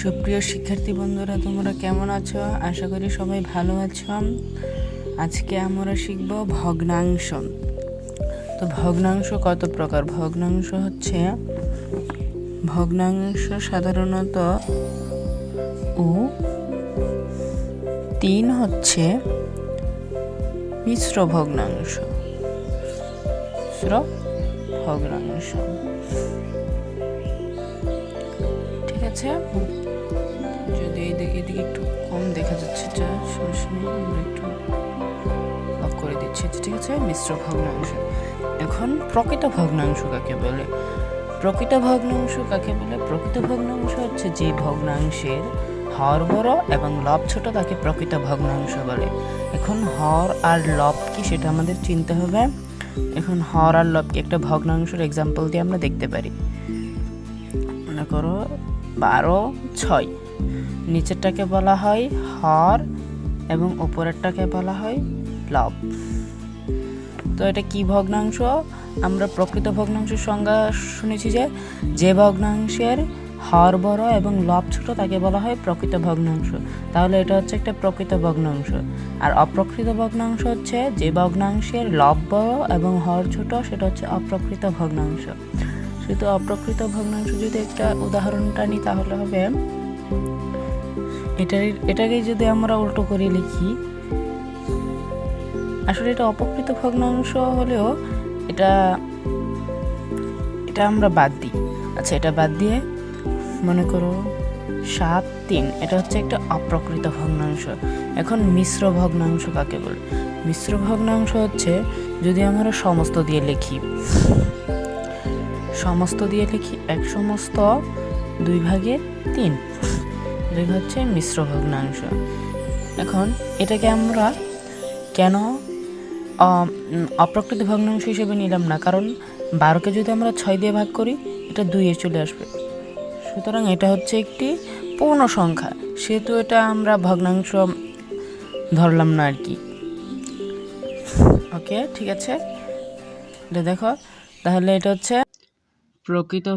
সুপ্রিয় শিক্ষার্থী বন্ধুরা, তোমরা কেমন আছো? আশা করি সবাই ভালো আছো। আজকে আমরা শিখব ভগ্নাংশ। তো ভগ্নাংশ কত প্রকার? ভগ্নাংশ সাধারণত 3 হচ্ছে মিশ্র ভগ্নাংশ। ঠিক আছে, যদি এদিকে একটু কম দেখা যাচ্ছে, আমরা একটু লক করে দিচ্ছি। ঠিক আছে, মিশ্র ভগ্নাংশ। এখন প্রকৃত ভগ্নাংশ কাকে বলে? প্রকৃত ভগ্নাংশ হচ্ছে যে ভগ্নাংশের হর বড় এবং লব ছোট, তাকে প্রকৃত ভগ্নাংশ বলে। এখন হর আর লব কি সেটা আমাদের চিনতে হবে। এখন হর আর লব কি একটা ভগ্নাংশের এক্সাম্পল দিয়ে আমরা দেখতে পারি। মনে করো 12/6, নিচেরটাকে বলা হয় হর এবং উপরেরটাকে বলা হয় লব। তো এটা কি ভগ্নাংশ? আমরা প্রকৃত ভগ্নাংশের সংজ্ঞা শুনেছি যে ভগ্নাংশের হর বড় এবং লব ছোট তাকে বলা হয় প্রকৃত ভগ্নাংশ। তাহলে এটা হচ্ছে একটা প্রকৃত ভগ্নাংশ। আর অপ্রকৃত ভগ্নাংশ হচ্ছে যে ভগ্নাংশের লব বড় এবং হর ছোট, সেটা হচ্ছে অপ্রকৃত ভগ্নাংশ। শুধু অপ্রকৃত ভগ্নাংশ যদি একটা উদাহরণটা নিই তাহলে হবে, এটাকে যদি আমরা উল্টো করে লিখি, আসলে এটা অপ্রকৃত ভগ্নাংশ হলেও এটা আমরা বাদ দিই। আচ্ছা, এটা বাদ দিয়ে মনে করো 7/3, এটা হচ্ছে একটা অপ্রকৃত ভগ্নাংশ। এখন মিশ্র ভগ্নাংশ কাকে বলে? মিশ্র ভগ্নাংশ হচ্ছে যদি আমরা সমস্ত দিয়ে লিখি 1/3, এটা হচ্ছে মিশ্র ভগ্নাংশ। এখন এটাকে আমরা কেন অপ্রকৃত ভগ্নাংশ হিসেবে নিলাম না? কারণ 12কে যদি আমরা 6 দিয়ে ভাগ করি, এটা 2-এ চলে আসবে। সুতরাং এটা হচ্ছে একটি পূর্ণ সংখ্যা, সেহেতু এটা আমরা ভগ্নাংশ ধরলাম না আর কি। ওকে, ঠিক আছে, এটা দেখো, তাহলে এটা হচ্ছে প্রকৃত